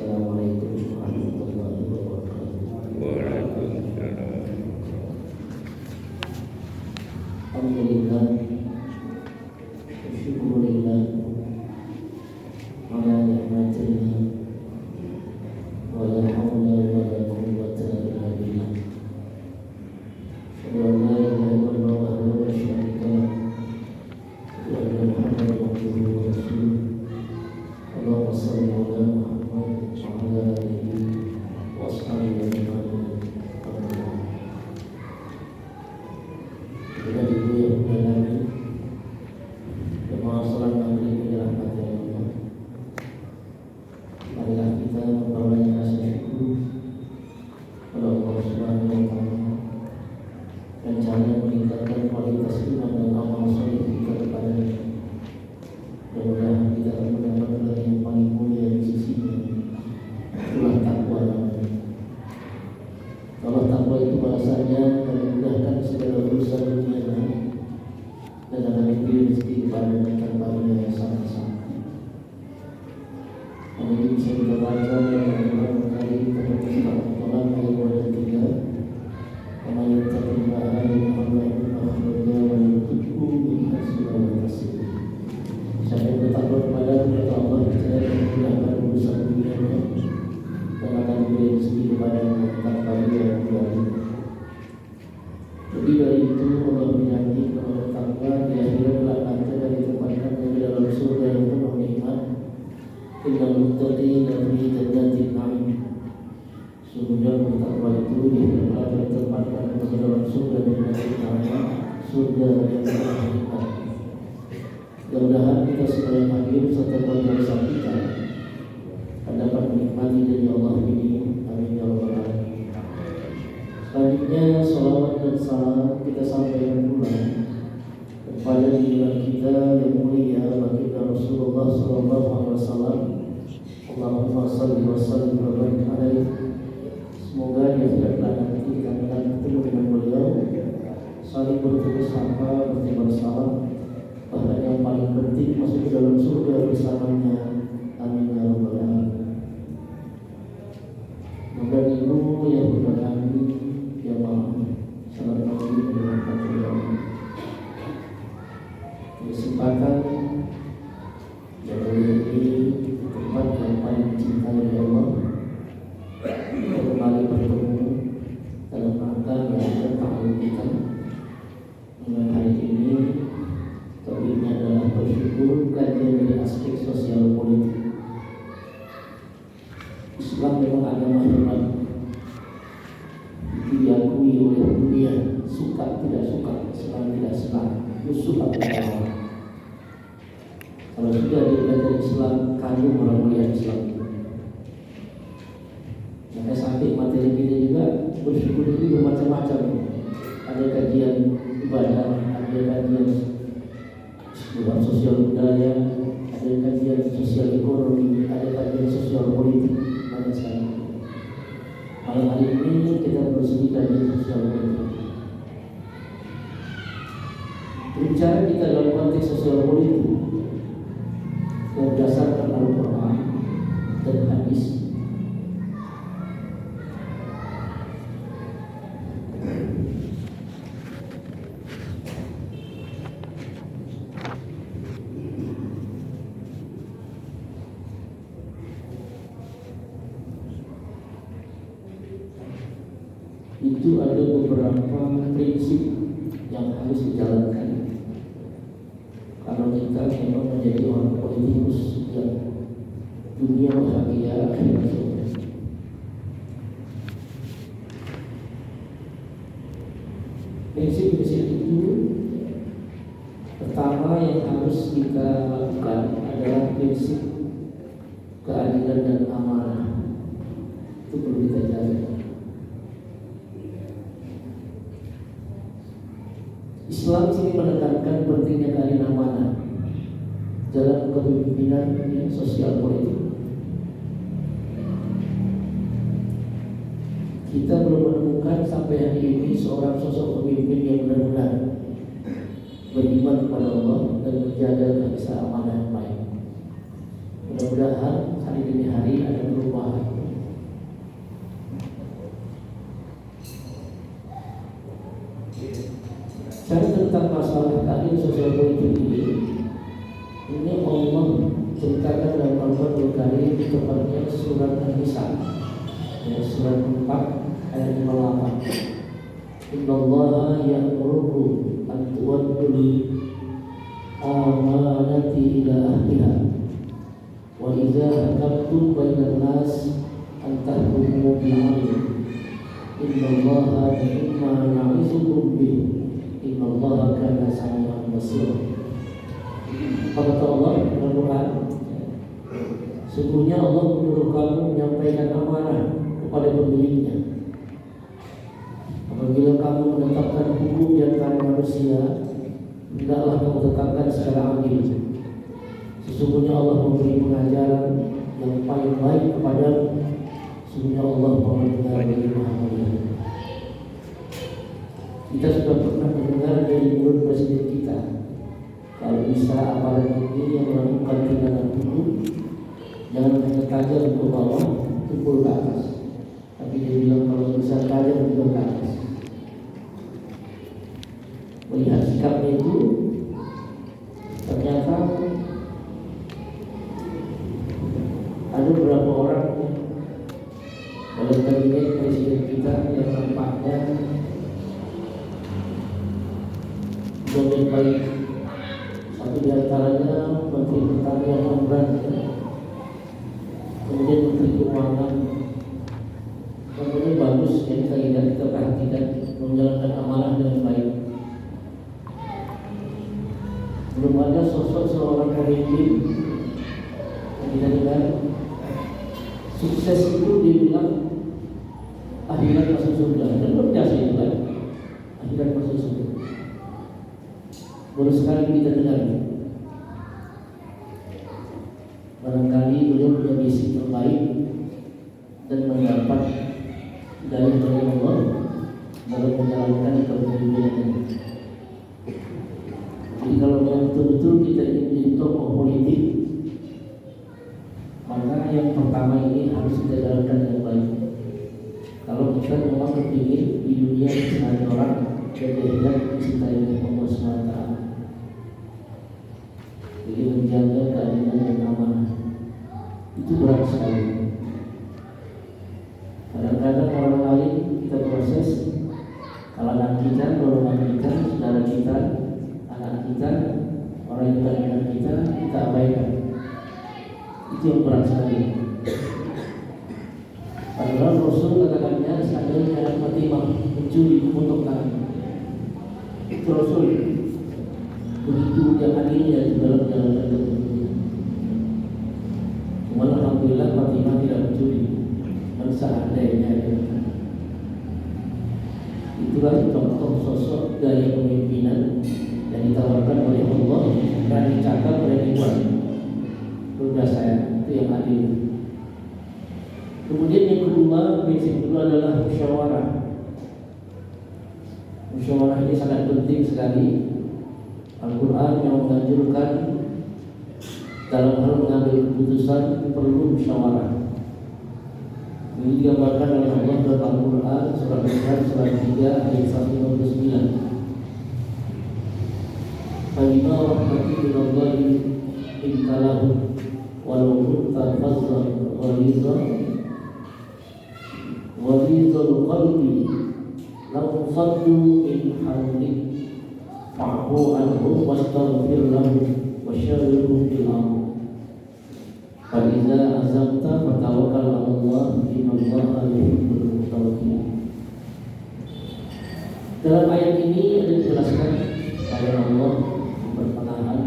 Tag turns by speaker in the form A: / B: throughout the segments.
A: Assalamualaikum warahmatullahi wabarakatuh.
B: Waalaikumsalam.
A: Alhamdulillah, syukurillah, ala ni'matillah, wa la hawla wa la quwwata illa billah. Asyhadu an la ilaha illallah wahdahu la syarika lah, wa anna Muhammadan abduhu wa rasuluh. Allahumma shalli ala Muhammad wa ala alihi wa ashabihi ajma'in. Kita ibu yang menjalani jemaah salat maghrib yang dirahmati Allah. Marilah kita memperbanyak rasa syukur kepada Allah Subhanahu wa taala dan cara meningkatkan kualitas iman dan amal saleh kita kepadanya. Mudah-mudahan kita akan mendapatkan yang paling mulia di sisinya, itulah takwa namanya. Kalau takwa itu bahasanya akan memudahkan segala urusan dunia dan akan diberi rezeki kepadanya tanpa biaya sama-sama. Hal ini bisa kita baca dalam beberapa kali pada kitab Al-Quran ayat 23. Kama yattaqillaha yaj'al lahu makhraja wa yarzuqhu min haitsu la yahtasib. Siapa yang bertakwa kepada Allah, saya akan memudahkan urusan dunianya dan akan diberi rezeki kepadanya tanpa biaya keluarga. Lebih dari itu, Allah berjanji kepada takwa di akhirat kelak nanti akan ditempatkannya di dalam surga yang penuh nikmat. Innal muttaqina fi jannatin na'im. Sungguhnya bertakwa itu akan ditempatkan di dalam surga yang penuh nikmat, surga yang penuh nikmat. Mudah-mudahan kita sebagai hakim serta keluarga kita akan dapat menikmati dari Allah ini. Amin ya rabbal alamin. Selanjutnya salawat dan salam kita sampaikan pula kepada junjungan kita yang mulia baginda Rasulullah sallallahu alaihi wasallam. Allahumma shalli wa sallim wa barik alaihi. Semoga di akhirat nanti kita akan ketemu dengan beliau, saling bertemu sapa, bertebar salam, bahkan yang paling penting masuk ke dalam surga bersamanya. Amin ya rabbal alamin. Moga ibu yang berkahwin ya Allah salam maghrib dirahmati Allah. Kesempatan yang mulia ini tempat yang paling dicintai oleh Allah. Kita kembali bertemu dalam rangka merayakan tahun kita. Dengan hari ini topiknya adalah bersyukur kajian dari aspek sosial politik. Islam memang agama hebat, diakui oleh dunia, suka tidak suka, senang tidak senang, musuh atau kawan. Kalau sudah dipelajari Islam, kamu orang melihat Islam itu. Maka sampai materi kita juga bersyukur itu bermacam-macam. Ada kajian ibadah, ada kajian dalam sosial budaya, ada kajian sosial ekonomi, ada kajian sosial politik, banyak sekali. Malam hari ini kita bersedi kajian sosial politik. Berbicara kita dalam konteks sosial politik yang berdasarkan Al-Quran dan hadis. Itu ada beberapa prinsip yang harus dijalankan kalau kita memang menjadi orang politikus yang dunia bahagia akhirat surga. Prinsip-prinsip itu pertama yang harus kita lakukan adalah prinsip keadilan dan amanah. Itu perlu kita jaga. Islam sini menekankan pentingnya keadilan amanah dalam kepemimpinan sosial politik. Kita belum menemukan sampai hari ini seorang sosok pemimpin yang benar-benar beriman kepada Allah dan menjaga keamanah yang baik. Mudah-mudahan hari demi hari ada perubahan tentang sosial politik ini Allah ceritakan dalam Al-Quran Karim, tepatnya surat An-Nisa, ya, surat 4 ayat 58. Innallaha ya'murukum an tu'addul amanati ila ahliha wa idza hakamtum bainan nas an tahkumu bil 'adl. Innallaha ni'ma ya'izukum bih. Innallaha kana sami'an basira. Kata Allah dalam Quran, sesungguhnya Allah menyuruh kamu menyampaikan amanah kepada pemiliknya. Apabila kamu menetapkan hukum di antara manusia, hendaklah kamu tetapkan secara adil. Sesungguhnya Allah memberi pengajaran yang paling baik kepadamu. Sesungguhnya Allah mendengar dari Maha Mulia. Kita sudah pernah mendengar dari mulut presiden kita, kalau bisa aparat ini yang melakukan tindakan hukum jangan hanya tajam ke bawah, tumpul ke atas, tapi dia bilang kalau bisa tajam juga ke atas. Melihat sikapnya itu, ternyata ada beberapa orang dalam kabinet presiden kita yang nampaknya lebih baik. Satu di antaranya Menteri Pertanian Amran, kemudian Menteri Keuangan. Kemudian bagus yang kita lihat, kita perhatikan menjalankan amanah dengan baik. Belum ada sosok seorang pemimpin yang kita dengar sukses itu dibilang akhirat masuk surga. Dan belum biasa itu kan, akhirat masuk surga. Baru sekali kita dengar. Barangkali beliau punya misi terbaik dan mendapat dari Allah dalam menjalankan kepemimpinan. Jadi kalau betul-betul kita ingin menjadi tokoh politik, maka yang pertama ini harus kita jalankan dengan baik. Kalau kita memang kepingin di dunia ada orang dan dicintai oleh Allah SWT, jadi menjaga keadilan dan amanah itu berat sekali. Kadang-kadang orang lain kita proses, kalangan kita, golongan kita, saudara kita, anak kita, orang yang dekat dengan kita abaikan. Itu yang berat sekali. Padahal Rasul katakannya seandainya anak Fatimah mencuri untuk tangan, itu Rasul begitu dia adilnya di dalam jalankan kebaikan. Cuma alhamdulillah Fatimah tidak mencuri, dan seandainya itulah contoh sosok gaya pemimpinan yang ditawarkan oleh Allah dan dicatat oleh dibuat. Sudah saya itu yang adil. Kemudian yang kedua, prinsip kedua adalah musyawarah. Musyawarah ini sangat penting sekali. Al-Quran yang menganjurkan dalam hal mengambil keputusan perlu musyawarah. Ini digambarkan oleh Allah dalam Al-Quran surat Al-Quran surat 3 ayat 159. Fabima rahmatin minallahi intalahu walau kunta fazzan ghalidhal qalbi lam faddu min hawlik fa'fu anhum wastaghfir lahum wasyawirhum fil amr. Fa idza azamta fatawakkal 'ala Allah innallaha yuhibbul mutawakkilin. Dalam ayat ini ada dijelaskan bahwa Allah berpenahan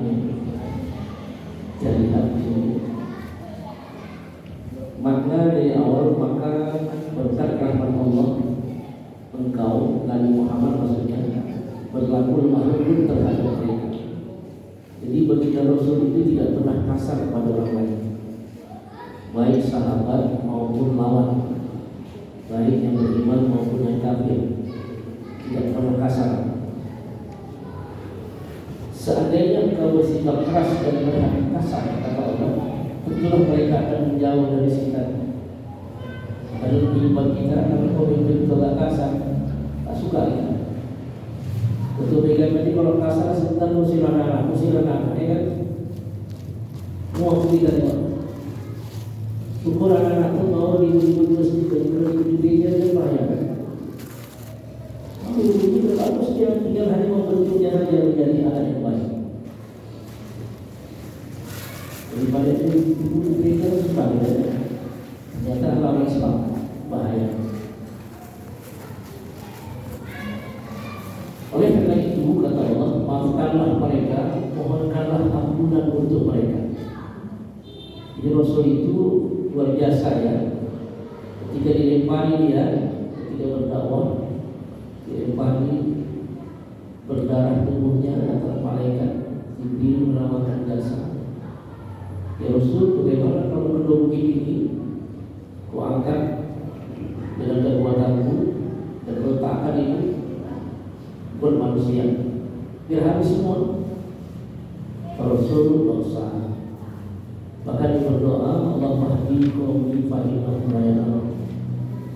A: dari hati. Makna dari awal, maka berkat rahmat Allah engkau Nabi Muhammad maksudnya berlaku lemah lembut terhadap mereka. Jadi baginda Rasul itu tidak pernah kasar kepada orang lain, baik sahabat maupun lawan, baik yang beriman maupun yang kafir, tidak pernah kasar. Seandainya engkau bersikap keras dan berhati kasar, kata Allah, tentulah mereka akan menjauh dari sekitar. Dalam kehidupan kita, kalau pemimpin kita kasar, tak suka kita. Betul begal tadi kalau kasar sebentar musir anak, ya kan? Mau kita tengok. Syukur anak-anak pun mau ribut-ribut mesti ribut dia kan bahaya kan? Ribut berbagus dia tinggal hanya membentuknya saja menjadi anak yang baik. Daripada itu ibu begal sebagainya. Ternyata orang Islam bahaya. Oleh karena itu kata Allah, maafkanlah mereka, mohonkanlah ampunan untuk mereka. Jadi Rasul itu luar biasa ya. Ketika dilempari dia, ketika berdakwah, dilempari berdarah tubuhnya antara malaikat Jibril menawarkan jasa. Ya Rasul, bagaimana kalau benda begini ini ku angkat dengan kekuatanku dan letakkan ini buat manusia biar habis semua. Kalau Rasul tidak usah. Bahkan dia berdoa, Allah mahdi qaumi fa innahum la ya'lamun.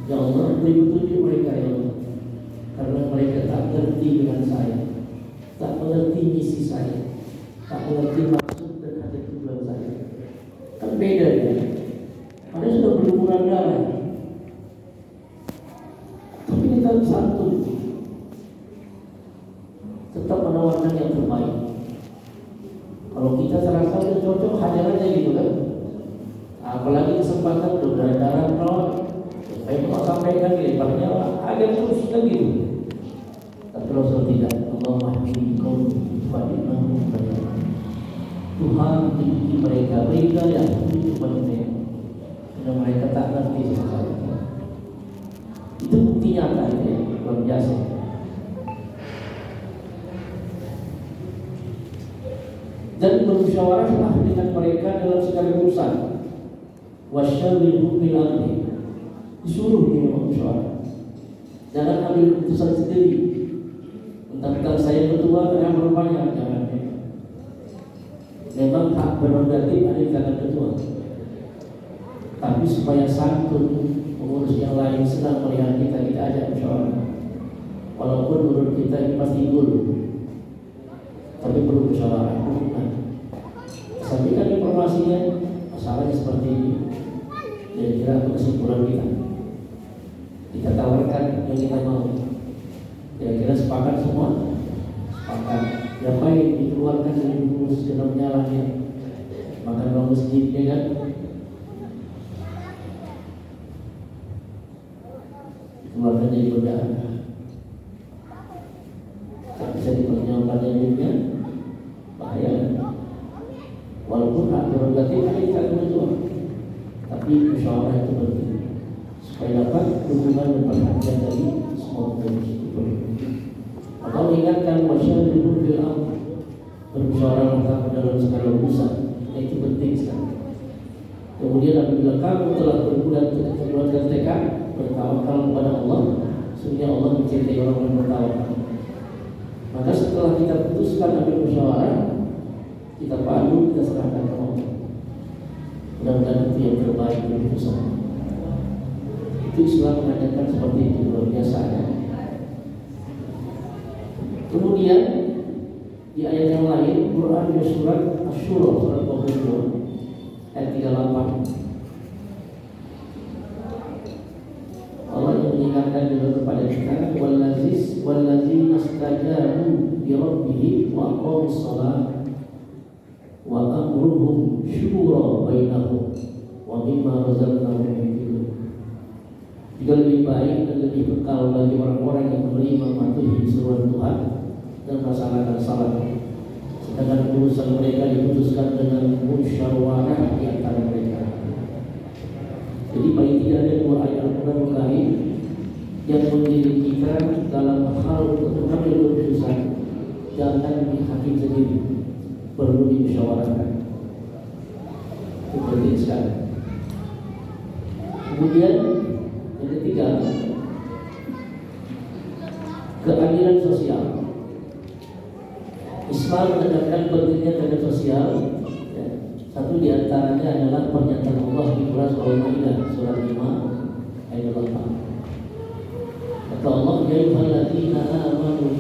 A: Ya Allah, beri petunjuk mereka ya Allah, karena mereka tak mengerti dengan saya, tak mengerti misi saya, tak mengerti maksud dan hati tujuan saya. Kan beda dia. Padahal sudah berlumuran darah, tapi kita santun, tetap menawarkan yang terbaik. Kalau kita serasa sudah cocok, hajar aja gitu kan. Apalagi kesempatan udah darah perawat, saya mau sampaikan lebarnya agak terus kan gitu. Tapi Rasul tidak. Allah mahdi qaumi fa innahum la ya'lamun. Tuhan dididik mereka, berikan yang untuk mereka, karena mereka tak ngerti sama saya. Itu bukti nyata ya, luar biasa. Dan bermusyawarahlah dengan mereka dalam segala urusan. Wasyawirhum fil amri. Disuruh dia bermusyawarah. Jangan ambil keputusan sendiri. Tentang saya ketua karena berupaya, jangan. Memang hak prerogatif ada di tangan ketua. Tapi supaya santun pengurus yang lain senang melihat kita ajak musyawarah. Walaupun menurut kita ini pasti gol, tapi perlu musyawarah. Sampaikan informasinya, masalahnya seperti ini. Kira-kira kesimpulan kita tawarkan yang kita mau. Kira-kira sepakat semua? Sepakat. Yang baik dikeluarkan dari pengurus dalam nyalanya. Makan orang masjidnya kan. Dikeluarkan dari godaan. Tak bisa diperjuangkan hidupnya, bahaya. Walaupun hak prerogatif kita ketua, tapi musyawarah itu penting supaya dapat dukungan dan perhatian dari semua pengurus. Atau mengingatkan masyarakat fil amr, bermusyawarah dalam segala urusan, itu penting sekali. Kemudian apabila kamu telah berbuat tekad bertawakal kepada Allah, sesungguhnya Allah mencintai orang yang bertawakal. Maka setelah kita putuskan ambil musyawarah, kita padu, kita serahkan ke Allah. Mudah-mudahan itu yang terbaik keputusan. Itu Islam mengajarkan seperti itu, luar biasa ya. Kemudian di ayat yang lain, Quran di surat Asy-Syura, surat 22 ayat 38. Allah yang mengingatkan juga kepada kita, wallazina istajabu li rabbihim wa aqamus shalah wa amruhum syura bainahum wa mimma razaqnahum yunfiqun. Jika lebih baik dan lebih bekal bagi orang-orang yang menerima mematuhi seruan Tuhan dan melaksanakan salat, sedangkan urusan mereka diputuskan dengan musyawarah di antara mereka. Jadi paling tidak ada dua ayat Al-Quran Karim yang mendidik kita dalam hal untuk mengambil keputusan. Jangan dihakim sendiri, perlu dimusyawarahkan. Itu penting sekali. Kemudian yang ketiga, keadilan sosial. Islam menekankan pentingnya keadilan sosial. Satu di antaranya adalah pernyataan Allah di surah Al-Maidah surat 5 ayat 8. Kata Allah, ya ayyuhalladzina amanu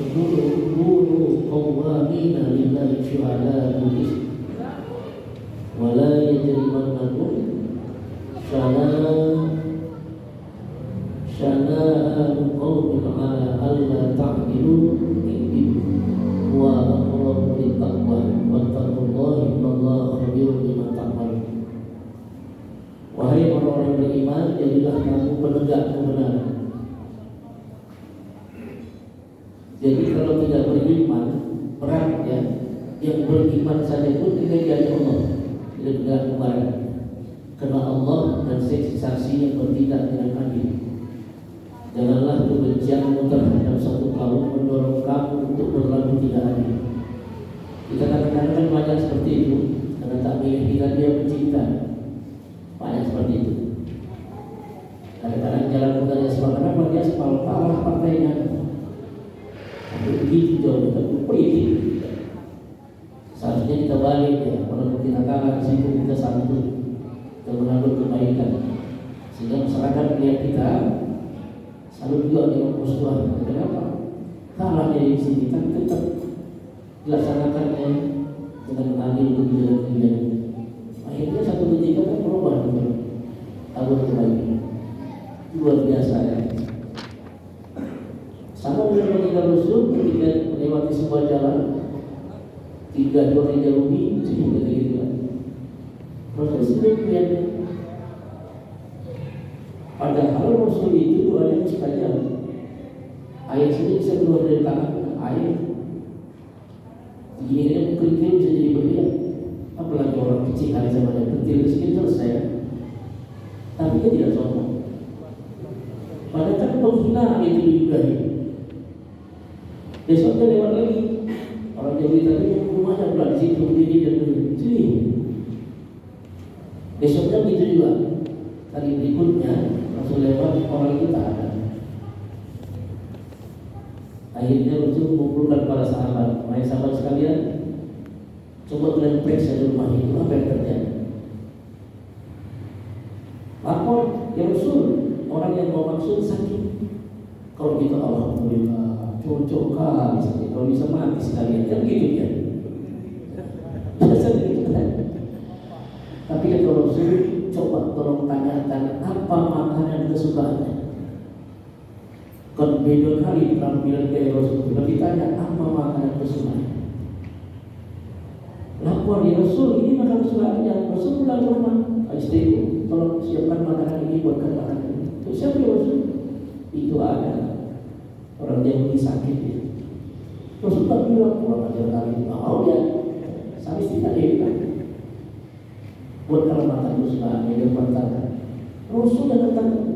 A: syuhada tulis wala yajrimannakum syana'an qaumin ala alla ta'dilu i'dilu wa aqrabu littaqwa wattaqullaha innallaha khabirun bima ta'malun. Wahai orang-orang beriman, jadilah kamu penegak kebenaran. Jadi kalau tidak beriman, perang ya, yang beriman saja pun tidak diajak Allah, tidak tegak kebenaran. Karena Allah dan saksi yang bertindak dengan adil. Janganlah kebencianmu terhadap satu kaum mendorong kamu untuk berlaku tidak adil. Kita kadang-kadang banyak seperti itu, karena tak menginginkan dia mencinta. Banyak seperti itu. Kadang-kadang jalan mudahnya sebab kenapa dia sebab kalah partainya. Tapi begitu jauh kita politik. Seharusnya kita balik ya, walaupun kita kalah di situ kita santun, kita menanggung kebaikan. Sehingga masyarakat melihat kita selalu juga dengan postur. Kenapa? Kalah dari sini kita tetap dilaksanakannya dengan adil di dalam dunia. Akhirnya satu ketika kan berubah tahun kebaikan. Luar biasa ya. Sama dengan ketika Rasul ketika melewati sebuah jalan 3 hari Jalubi sehingga gitu kan. Rasul sendiri melihat. Padahal Rasul itu doanya mustajab. Air sini bisa keluar dari tangan air. Gini mungkin bisa jadi berlian. Apalagi orang kecil hari zamannya pentil miskin selesai. Tapi dia tidak sombong. Padahal kan penghinaan itu diudahi. Besoknya lewat lagi. Orang Jawa tadi rumahnya pula di situ berdiri dan berdiri. Besoknya begitu juga. Kali berikutnya langsung lewat orang itu tak ada. Akhirnya Rasul mengumpulkan para sahabat. Wahai sahabat sekalian, coba kalian periksa di rumah itu apa yang terjadi. Lapor ya Rasul, orang yang mau maksud sakit. Kalau kita alhamdulillah cocok kali sakit. Kalau bisa mati sekalian kan gitu ya. Biasa begitu kan. Tapi kalau Rasul coba tolong tanyakan apa makanan kesukaannya. Kan beda kali penampilan kayak Rasul. Kalau ditanya apa makanan kesukaannya, lapor ya Rasul, ini makanan kesukaannya. Rasul pulang ke rumah, istriku tolong siapkan makanan ini, buatkan makanan ini. Itu siapa ya Rasul? Itu ada orang yang sakit ya. Rasul tak bilang pulang ajar kali mau ya. Sampai tidak dia buatkan makanan kesukaannya dia perintahkan. Rasul yang katakan.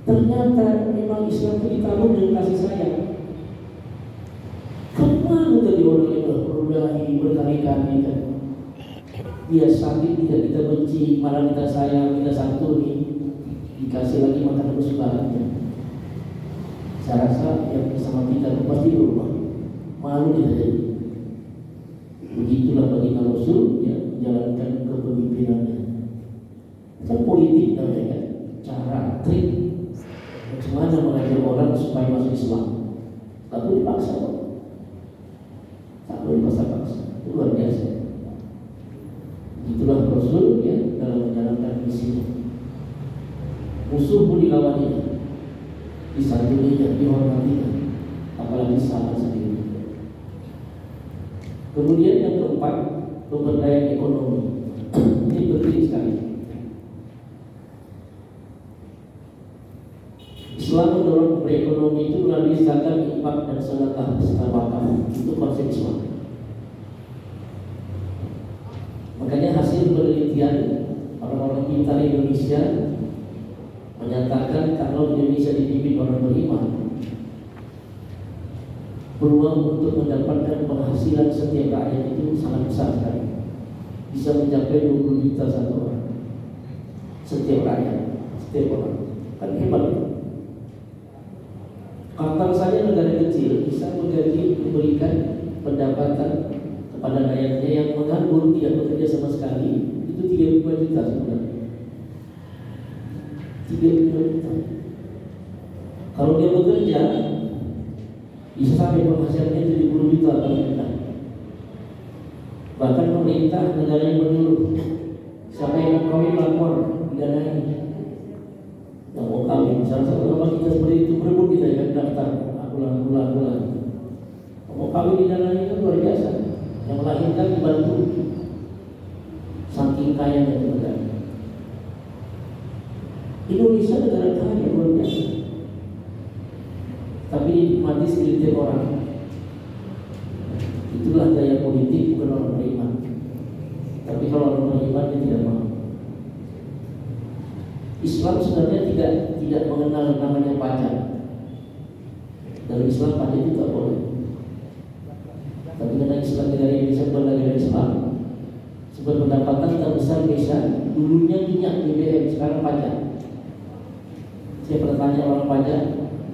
A: Ternyata memang Islam itu ditabur dengan kasih sayang. Kemana tadi orang yang berulahi berkali-kali kan? Dia sakit tidak kita benci, malah kita sayang, kita santuni, dikasih lagi makanan kesukaannya. Saya rasa yang bersama kita pasti berubah. Malu kita jadi. Begitulah bagi Rasul ya, menjalankan kepemimpinannya. Kan politik namanya kan, cara trik. Bagaimana mengajar orang supaya masuk Islam? Tak boleh dipaksa, tak boleh dipaksa-paksa. Itu luar biasa. Itulah Rasul ya dalam menjalankan misinya. Musuh pun dilawaninya, disantuninya, dihormatinya, apalagi sahabat sendiri. Kemudian yang keempat, pemberdayaan ekonomi. Ini penting sekali. Islam mendorong perekonomian itu melalui zakat, infak dan sedekah serta wakaf. Itu konsep Islam. Makanya hasil penelitian orang-orang pintar Indonesia menyatakan kalau Indonesia dipimpin orang beriman, peluang untuk mendapatkan penghasilan setiap rakyat itu sangat besar sekali. Bisa mencapai 20 juta satu orang. Setiap rakyat, setiap orang. Kan hebat itu. Kapal saja negara kecil bisa memberikan pendapatan kepada rakyatnya yang menganggur tidak bekerja sama sekali itu 35 juta sebenarnya. 35 juta. Kalau dia bekerja bisa sampai penghasilannya 70 juta kalau kita. Bahkan pemerintah negara yang menyuruh siapa yang mau kawin lapor didanai. Yang mau kawin, salah satu orang kita seperti itu berebut kita ya daftar. Aku lah. Mau kawin didanai itu luar biasa. Yang melahirkan dibantu. Saking kayanya itu negara. Indonesia negara kaya luar biasa. Tapi mati segelintir orang. Itulah gaya politik bukan orang beriman. Tapi kalau orang beriman dia tidak mau. Islam sebenarnya tidak mengenal namanya pajak. Dalam Islam pajak itu tak boleh. Tapi karena Islam negara Indonesia bukan negara Islam, sebab pendapatan terbesar Indonesia dulunya minyak BBM, sekarang pajak. Saya pernah tanya orang pajak,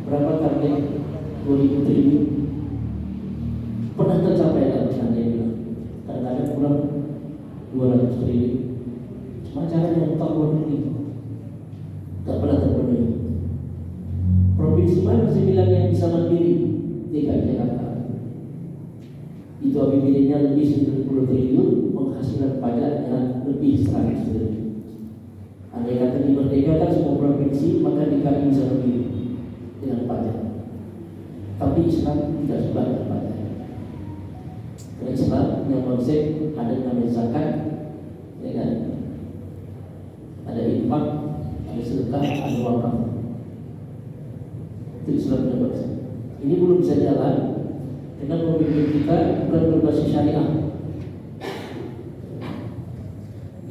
A: berapa target 2000 triliun? Pernah tercapai tak? Dia bilang kadang-kadang kurang 200 triliun. Cuma caranya tak boleh, tak pernah terpenuhi. Provinsi mana saya bilang yang bisa mandiri? DKI Jakarta. Itu APBD-nya lebih 90 triliun, penghasilan pajaknya lebih 100 triliun. Andai kata dimerdekakan semua provinsi, maka DKI bisa mandiri dengan pajak. Tapi Islam tidak suka dengan pajak. Karena Islam yang konsep ada namanya zakat, ya kan? Ada infak, ada sedekah, ada wakaf. Itu Islam yang konsep. Ini belum bisa jalan karena pemimpin kita bukan berbasis syariah.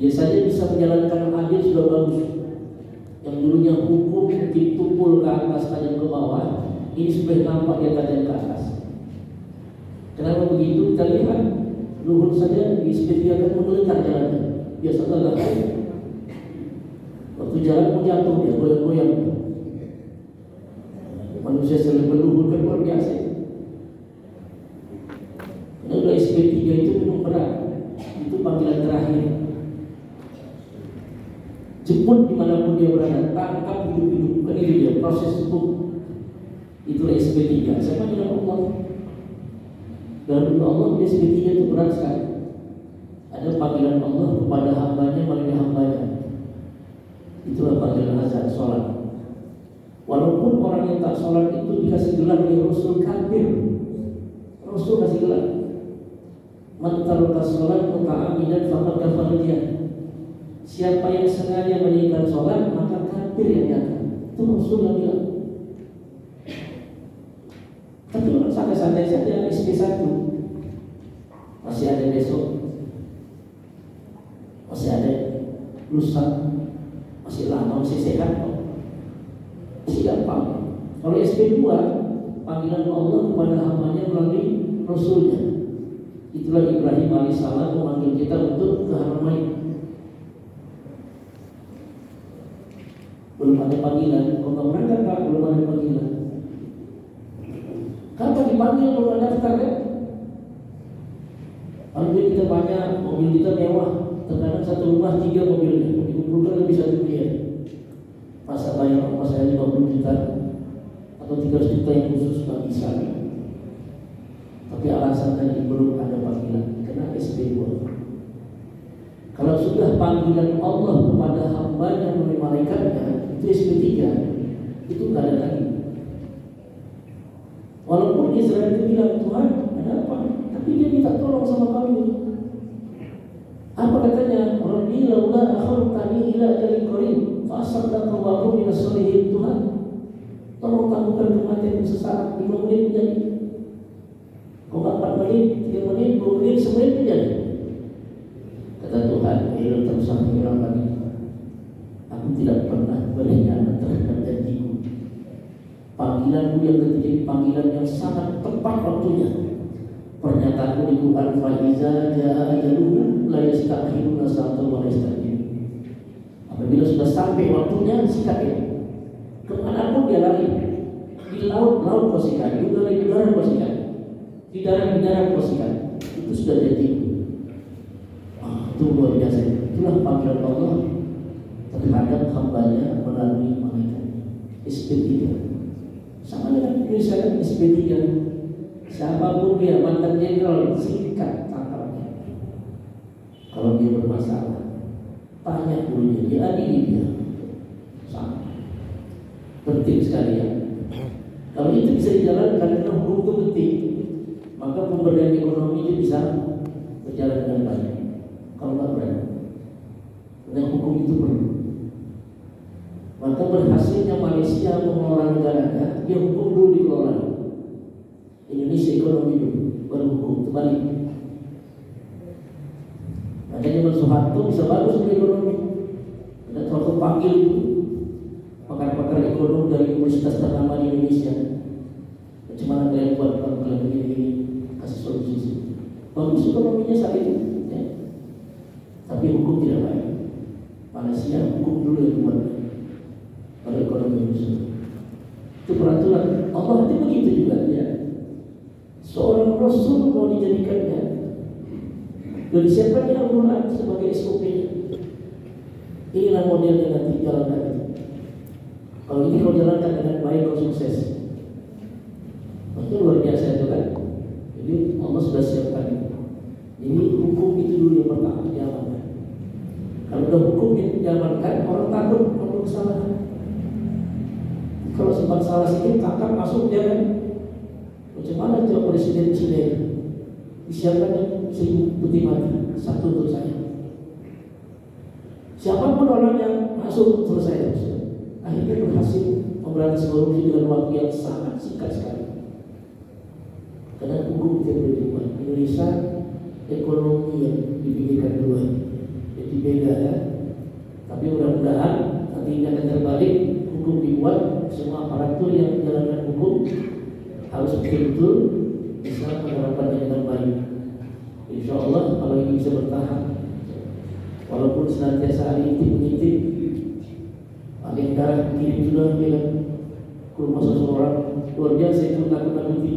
A: Biasanya bisa menjalankan adil sudah bagus. Yang dulunya hukum ditumpul ke atas tajam ke bawah, ini sudah nampak dia tajam ke atas. Kenapa begitu? Kita lihat Luhut saja disediakan menggeletar jalannya. Biasa tak waktu jalan mau jatuh dia goyang-goyang. Manusia selalu berluhur kan luar biasa. Karena udah SP3 itu memang berat. Itu panggilan terakhir. Jemput dimanapun dia berada, tangkap hidup-hidup. Bukan itu dia, proses hukum. Itulah SP3. Siapa di dalam Allah? Dalam Allah SP3 itu berat sekali. Ada panggilan Allah kepada hambanya melalui hambanya. Itulah panggilan azan sholat. Walaupun orang yang tak sholat itu dikasih gelar oleh Rasul kafir. Rasul kasih gelar. Man taraka sholat muta'ammidan faqad kafara dia. Siapa yang sengaja meninggalkan sholat maka kafir yang nyata. Itu Rasul yang bilang. Tapi orang santai-santai saja SP1 masih ada besok, masih ada lusa, masih lama, masih sehat kok, masih gampang. Kalau SP2 panggilan Allah kepada hambanya melalui Rasulnya. Itulah Ibrahim alaihissalam memanggil kita untuk ke Haramain. Belum ada panggilan, kok nggak berangkat Pak? Belum ada panggilan. Kapan dipanggil kalau ada daftar kan? Kalau kita banyak, mobil kita mewah, terkadang satu rumah 3 mobilnya, dikumpulkan lebih 1 miliar. Masa bayar rumah saya 50 juta atau 300 juta yang khusus nggak bisa. Tapi alasan tadi belum ada panggilan, karena SP2. Kalau sudah panggilan Allah kepada hambanya melalui malaikatnya, itu SP3, itu nggak ada lagi. Walaupun Israel itu bilang, Tuhan ada apa? Tapi dia minta tolong sama kami. Apa katanya? Rabbi laula akhartani ila ajalin qarib fa asaddaqu wa akun minas sholihin. Tuhan, tolong tangguhkan kematian sesaat 5 menit menjadi. Kok 4 menit, 3 menit, 2 menit, 1 menit menjadi. Kata Tuhan, ilah terusah mengulang lagi. Aku tidak pernah berkhianat terhadap janjiku. Panggilanku yang ketiga, panggilan yang sangat tepat waktunya. Pernyataanku di Quran, faiza jaa ajaluhum la yastakhiruna sa'atan wa la yastaqdimun. Apabila sudah sampai waktunya, sikapnya. Kemanapun dia lari, di laut kau sikat, di udara kau sikat, di darat kau sikat. Itu sudah jadi. Itu luar biasa. Itulah panggilan Allah terhadap hambanya melalui malaikat. SP3 sama dengan Indonesia SP3. Siapapun dia mantan jenderal, sikat tangkapnya. Kalau dia bermasalah, tanya dulu dia adili dia. Sama. Penting sekali ya. Kalau itu bisa dijalankan karena hukum itu penting, maka pemberdayaan ekonomi itu bisa berjalan dengan baik. Kalau nggak berani, karena hukum itu perlu. Maka berhasilnya Malaysia mengelola negaranya, dia hukum dulu dikelola. Indonesia ekonomi dulu, baru hukum terbalik. Makanya Mas Soeharto bisa bagus di ekonomi. Ada suatu panggil itu pakar-pakar ekonomi dari universitas ternama di Indonesia. Bagaimana kalian buat kalau kalian begini kasih solusi. Bagus ekonominya saat itu, ya. Tapi hukum tidak baik. Malaysia hukum dulu yang buat pada ekonomi Indonesia. Itu peraturan Allah itu begitu juga ya. Seorang Rasul mau dijadikannya dan disiapkan Al-Quran sebagai SOP-nya. Inilah model yang nanti jalankan. Kalau ini kau jalankan dengan baik, kau sukses. Maksudnya luar biasa itu kan. Jadi Allah sudah siapkan itu. Jadi hukum itu dulu yang pertama diamalkan. Kalau udah hukum yang diamalkan, orang takut kalau kesalahan. Kalau sempat salah sedikit, tangkap masuk dia kan. Macam mana coba Presiden Chile disiapkan 1000 peti mati, satu untuk saya. Siapapun orang yang masuk selesai. Akhirnya berhasil memberantas korupsi dengan waktu yang sangat singkat sekali. Karena hukum tidak boleh diubah. Indonesia ekonomi yang dipikirkan dua, jadi beda ya. Tapi mudah-mudahan nanti ini akan terbalik, hukum dibuat, semua aparatur yang menjalankan hukum harus betul-betul bisa menerapkannya dengan baik. Insya Allah kalau ini bisa bertahan, walaupun senantiasa ada intip-intip, ada yang darah kirim sudah dia ke rumah seseorang luar biasa itu takut-takuti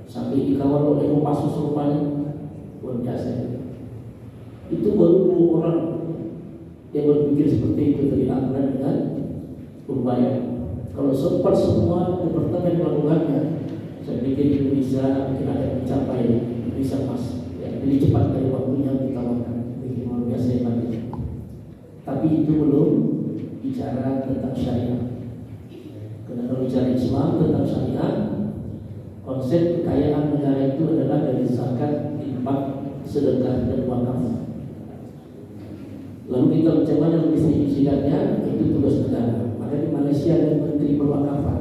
A: sampai dikawal oleh Kopassus rupanya, luar biasa. Itu baru 2 orang yang berpikir seperti itu dari Amran dengan Purbaya. Kalau sempat semua departemen melakukannya, saya pikir Indonesia mungkin akan mencapai bisa mas, ya, lebih cepat dari waktu yang ditawarkan. Bikin luar biasa hebatnya. Tapi itu belum bicara tentang syariah. Karena kalau bicara Islam tentang syariah, konsep kekayaan negara itu adalah dari zakat, infak, sedekah dan wakaf. Lalu kita bagaimana mendistribusikannya, itu tugas negara. Maka di Malaysia ada menteri perwakafan,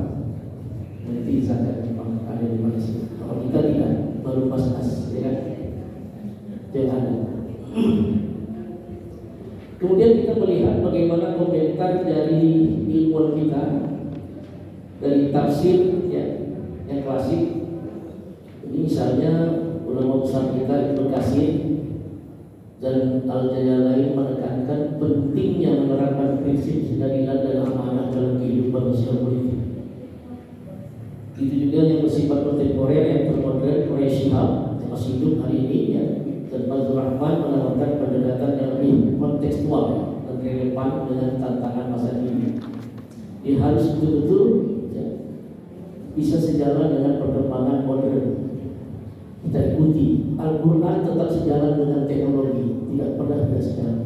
A: menteri zakat ada di Malaysia. Kalau kita tidak, baru pas-pas, ya kan? Jangan. Kemudian kita melihat bagaimana komentar dari ilmuwan kita dari tafsir ya, yang klasik. Ini misalnya ulama besar kita Ibnu Katsir dan Al-Jalalain menekankan pentingnya menerapkan prinsip keadilan dan amanah dalam kehidupan sosial politik. Itu juga yang bersifat kontemporer yang termodern, Quraish Shihab yang masih hidup hari ini ya, dan Fazlur Rahman menawarkan pendekatan yang lebih kontekstual dan relevan dengan tantangan masa ini. Dia harus betul-betul ya, bisa sejalan dengan perkembangan modern. Kita ikuti Al-Quran tetap sejalan dengan teknologi, tidak pernah tidak sejalan.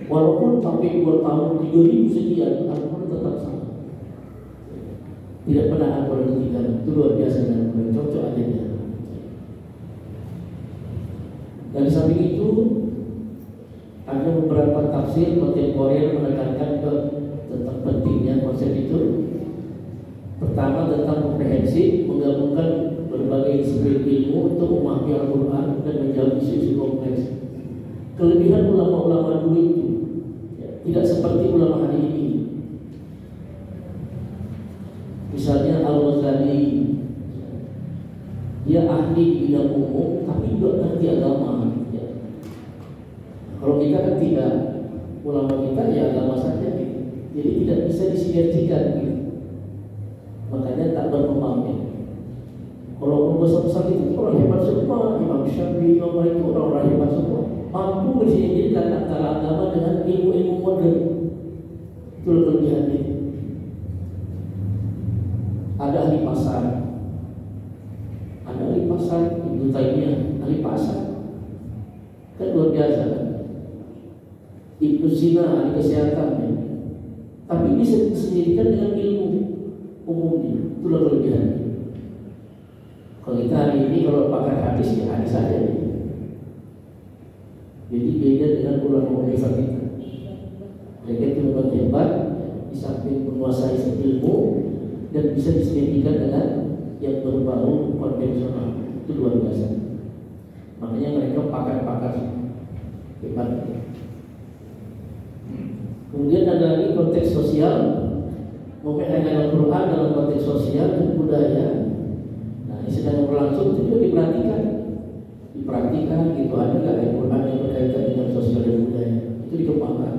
A: Walaupun sampai 2 tahun 3000 sekian, Al-Quran tetap sama. Tidak pernah Al-Quran ketinggalan. Itu luar biasa dan cocok aja dia. Dan samping itu ada beberapa tafsir kontemporer menekankan tentang pentingnya konsep itu. Pertama tentang komprehensif, menggabungkan berbagai disiplin ilmu untuk memahami Al-Quran dan menjawab isu-isu kompleks. Kelebihan ulama-ulama dulu itu ya, tidak seperti ulama hari ini. Misalnya Al-Ghazali, dia ahli di bidang umum, tapi juga ngerti agama. Ya. Kalau kita kan tidak, ulama kita ya agama saja, gitu. Jadi tidak bisa disinergikan. Gitu. Makanya tak berkembang. Ya. Kalau besar-besar itu orang hebat semua, Imam Syafi'i, Imam Malik itu orang-orang hebat semua, mampu bersinergikan antara agama dengan ilmu-ilmu modern. Itu kelebihan ini. Ada ahli pasar, Ibnu Taimiyah, ahli pasar. zina, ahli kesehatan, ya. Tapi bisa disendirikan dengan ilmu umumnya. Itulah kelebihannya. Kalau kita hari ini kalau pakar hadis ya hadis saja, ya. Jadi beda dengan ulama kita. Mereka itu memang hebat, di samping menguasai ilmu dan bisa disendirikan dengan yang berbau konvensional. Itu luar biasa. Makanya mereka pakar-pakar hebat. Kemudian ada lagi konteks sosial, mempelajari Al-Quran dalam konteks sosial dan budaya. Nah, yang sedang berlangsung itu juga diperhatikan gitu, ada nggak Al-Quran yang berkaitan dengan sosial dan budaya, itu dikembangkan.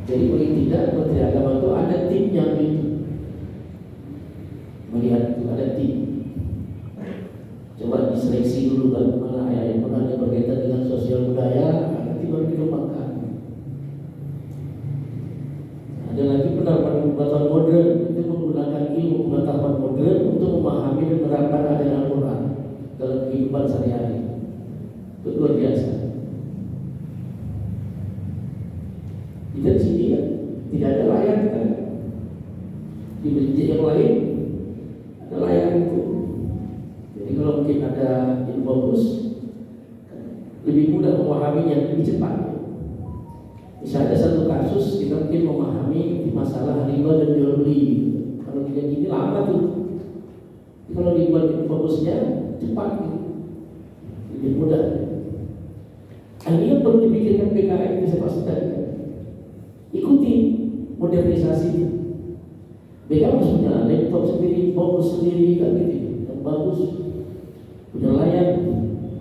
A: Jadi paling tidak Menteri Agama itu ada tim yang melihat itu, ada tim. Coba diseleksi dulu bagaimana ayat Al-Quran yang berkaitan dengan sosial budaya, nanti baru dikembangkan. Ada lagi penerapan pengetahuan modern, itu menggunakan ilmu pengetahuan modern untuk memahami dan menerapkan ayat Al-Quran dalam kehidupan sehari-hari. Itu luar biasa. Kita di sini kan tidak ada layar kita. Di masjid yang lain ada layar itu. Jadi kalau mungkin ada info bagus, lebih mudah memahaminya, lebih cepat. Bisa ada satu kasus kita mungkin memahami di masalah riba dan jual beli. Kalau tidak gini lama tuh. Kalau dibuat fokusnya cepat, lebih mudah. Ini yang perlu dipikirkan PKN bisa pasti tadi. Ikuti modernisasi. BKN harus punya laptop sendiri, fokus sendiri, kan gitu, yang bagus, punya layar.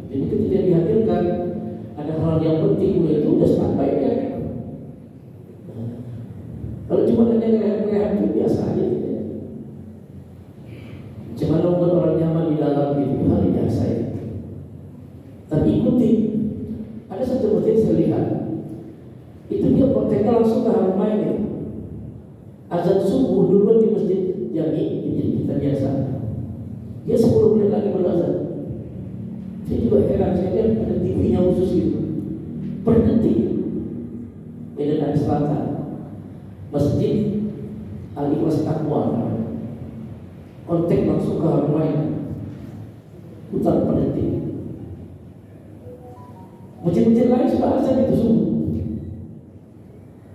A: Jadi ketika dihadirkan ada hal yang penting itu udah standby ya. Kalau cuma ada rehat-rehat itu biasa aja gitu ya. Cuma membuat orang nyaman di dalam itu hal biasa ya. Tapi ikuti. Ada satu masjid saya lihat, itu dia kontennya langsung ke Haramain ya. Azan subuh dulu di masjid Jami, masjid kita biasa. Dia 10 menit lagi berazan. Saya juga heran, saya lihat ada TV-nya khusus gitu. Per detik. Medan Area Selatan. Masjid Al-Ikhlas Taqwa. Konten langsung ke Haramain. Putar per detik. Masjid-masjid lain sudah azan itu subuh.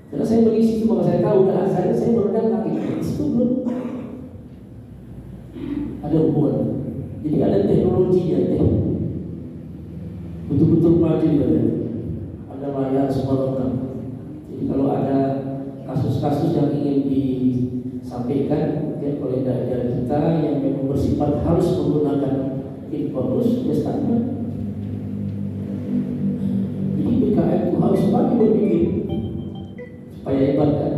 A: Karena saya mengisi itu, maka saya tahu udah azan, saya baru datang itu belum ada hubungan. Jadi ada teknologinya, betul-betul maju ya. Ada layar semua lengkap. Jadi kalau ada kasus-kasus yang ingin disampaikan ya, oleh daerah kita yang memang bersifat harus menggunakan infobus, ya standar. Jadi BKN itu harus pagi berpikir supaya hebat kan,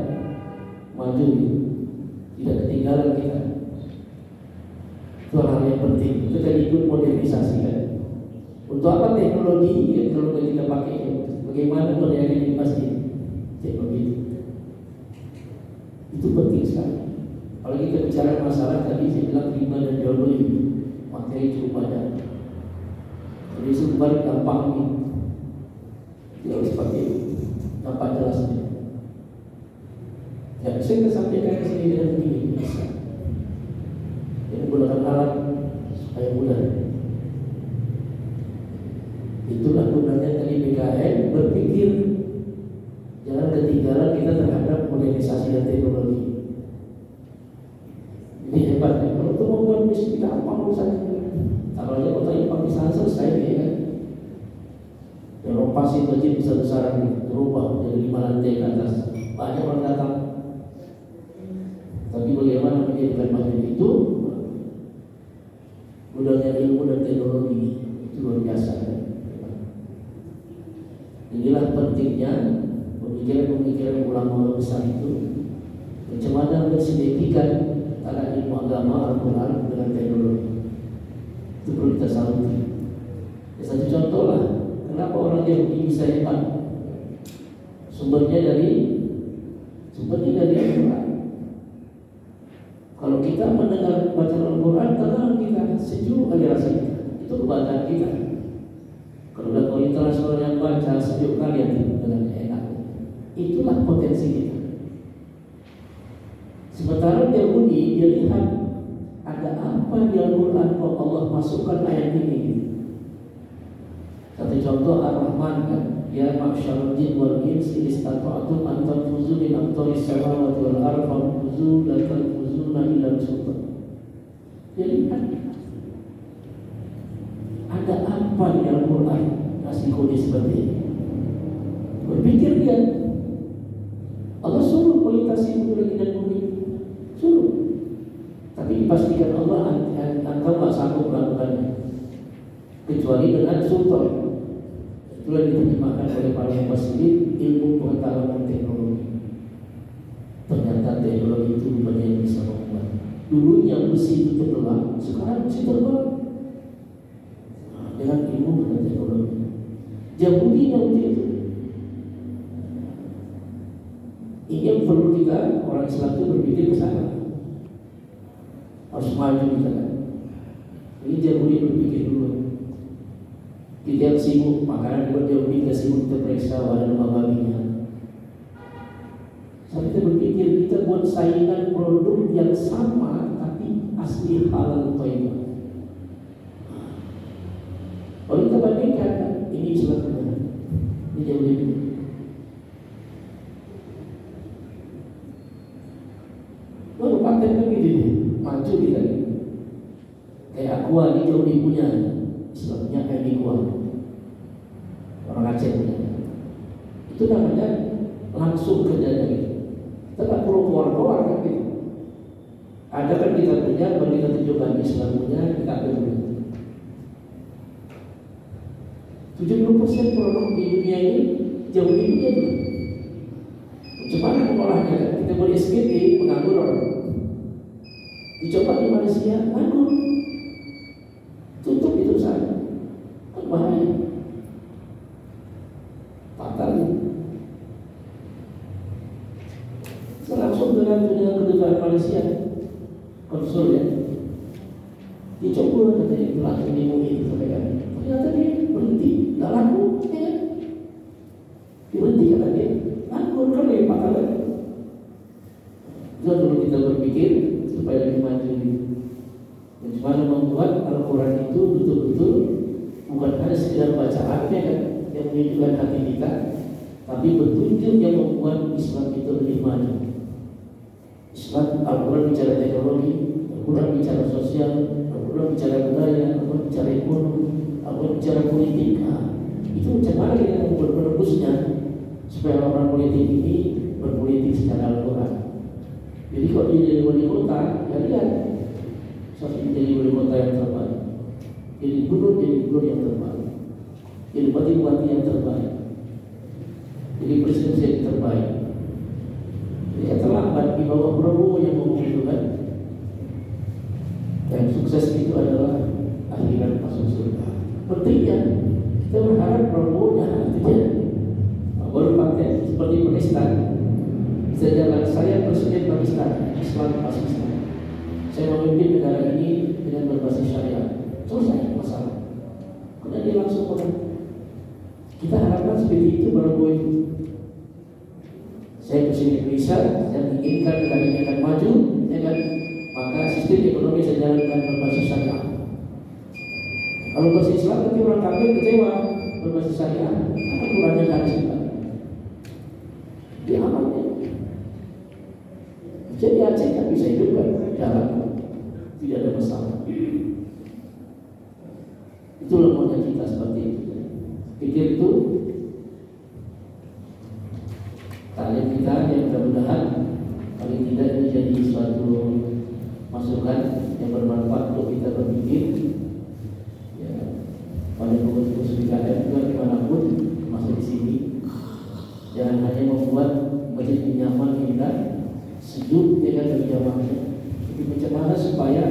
A: maju, tidak ketinggalan kita. Itu hal yang penting. Kita ikut modernisasi kan. Untuk apa teknologi yang perlu kita pakai? Bagaimana berniaga di masjid? Teknologi itu penting sekali. Kalau kita bicara masalah tadi saya bilang riba dan jual beli, materi cukup banyak. Jadi sumber gampang nih. Dia harus pakai nampak jelasnya. Ya, saya sampaikan di sini dengan begini bisa. Yang menggunakan alat supaya mudah. Itulah gunanya dari BKN berpikir jangan ketinggalan kita terhadap modernisasi dan teknologi. Ini hebat ya. Kalau itu mau buat bisnis kita apa urusannya? Kalau aja kota Ipang di sana selesai ya kan. Renovasi masjid besar-besaran berubah menjadi 5 lantai ke atas. Banyak orang datang. Tapi bagaimana menjadikan masjid itu gudangnya ilmu dan teknologi itu luar biasa. Inilah pentingnya pemikiran-pemikiran ulama besar itu, bagaimana mensinergikan antara ilmu agama Al-Quran dengan teknologi. Itu perlu kita saluti. Ya, satu contoh lah, kenapa orang Yahudi bisa hebat? Sumbernya dari Al-Quran. Kalau kita mendengar bacaan Al-Quran, tenang kita, sejuk kali rasa kita. Itu kebanggaan kita. Kalau udah internasional yang baik, baca, sejuk kalian tidur dengan enak. Itulah potensi kita. Sementara Yahudi dia lihat ada apa di Al-Quran kok Allah masukkan ayat ini. Satu contoh Ar-Rahman kan, ya ma'syarul jin wal insi istata'tum an tanfuzu min aqtaris samawati wal ardi fanfuzu la tanfuzuna illa bisultan. Jadi ada apa di Al-Quran kasih kode seperti ini? Berpikir dia, Allah suruh melintasi bumi dan bumi, suruh. Tapi dipastikan Allah engkau tak sanggup melakukannya kecuali dengan sultan. Itulah diterjemahkan oleh para mufassirin ilmu pengetahuan teknologi. Ternyata teknologi itu bukan yang bisa membuat. Dulunya besi itu terbelah, sekarang besi terbang dengan ilmu dan teknologi. Yahudi itu. Ini yang perlu kita orang Islam itu berpikir ke sana. Harus maju kita kan. Ini Yahudi berpikir dulu. Kita yang sibuk makanan buat Yahudi, kita sibuk kita periksa wadah babinya. Sampai kita berpikir kita buat saingan produk yang sama tapi asli halal thayyib. Kalau kita bandingkan, ini Islam, ini Yahudi. Lalu paten kan gitu, maju kita. Kayak Aqua ini Yahudi punya, Islamnya kayak Aqua, orang Aceh punya. Itu namanya langsung kerjanya gitu. Kita tak perlu keluar-keluar kan gitu. Ada kan kita punya, baru kita tunjukkan Islam punya, kita ambil. 70% produk di dunia ini jauh di dunia juga. Bagaimana mengolahnya? Kita boleh SPT penganggur orang. Dicoba di Malaysia, nganggur. Tutup itu saja. Kan bahaya. Fatal. Langsung dengan kedutaan Malaysia, konsul ya. Dicoba katanya itulah ini mungkin sampaikan. Ternyata dia berhenti, tak laku, ya. Berhenti kata dia, nganggur kan ya fatal. Jadi dulu kita berpikir supaya lebih maju. Bagaimana membuat Al-Quran itu betul-betul bukan hanya sekedar bacaannya kan yang menyejukkan hati kita, tapi petunjuk yang membuat Islam itu lebih maju. Islam, Al-Quran bicara teknologi, Al-Quran bicara sosial, Al-Quran bicara budaya, Al-Quran bicara ekonomi, Al-Quran bicara politik. Itu macam mana kita membuat penebusnya supaya orang politik ini berpolitik secara Al-Quran. Jadi kalau dia jadi wali kota, ya lihat Syafi'i menjadi wali kota yang terbaik, jadi gubernur yang terbaik, jadi bupati yang terbaik, jadi presiden yang terbaik. Jadi terlambat di bawah Prabowo yang ngomong itu kan. Yang sukses itu adalah akhirat masuk surga. Pentingnya kita berharap Prabowo jangan terjadi. Baru pakai seperti Pakistan. Sejalan saya presiden Pakistan, Islam Pakistan. Saya memimpin negara ini dengan berbasis syariat. Selesai masalah. Kemudian dia langsung menang. Kita harapkan seperti itu Prabowo itu. Saya presiden Indonesia, saya menginginkan negara ini akan maju, ya kan? Maka sistem ekonomi saya jalankan berbasis syariat. Kalau berbasis Islam, nanti orang kafir kecewa berbasis syariat. Apa kurangnya hadis kita? Dia amalnya. Jadi Aceh tak bisa hidupkan jalan, tidak ada masalah. Itulah maunya kita seperti itu. Pikir itu taklim kita yang mudah-mudahan paling tidak ini jadi suatu masukan yang bermanfaat untuk kita berpikir ya, pada pengurus PKM juga dimanapun masuk di sini. Jangan hanya membuat masjid nyaman kita sejuk dengan berjamaahnya, tapi macam mana supaya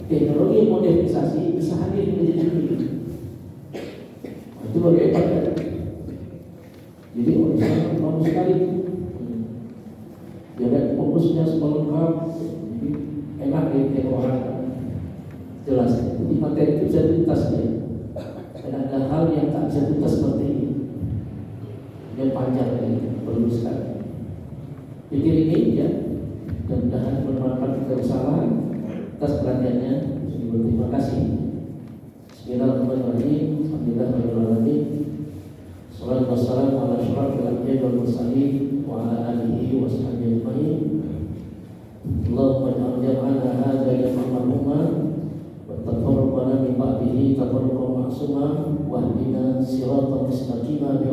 A: teknologi modernisasi bisa hadir di masjid ini. Itu bagaimana? Jadi orang mau sekali dia ada fokusnya semua lengkap, jadi enak ya orang jelas. Jadi materi itu bisa tuntas ya. Dan ada hal yang tak bisa tuntas seperti ini. yang perlu sekali. Pikir ini ya, mudah-mudahan bermanfaat kita bersama. Atas perhatiannya, terima kasih. Bismillahirrahmanirrahim. Alhamdulillahirrahmanirrahim. Salatu wassalamu ala asyrafil anbiya'i wal mursalin wa ala alihi wa sahbihi ajma'in. Allahumma ij'alna hadza jam'an marhuma wa tafarraqna min ba'dihi tafarruqan ma'suma wa hdina siratan mustaqima bi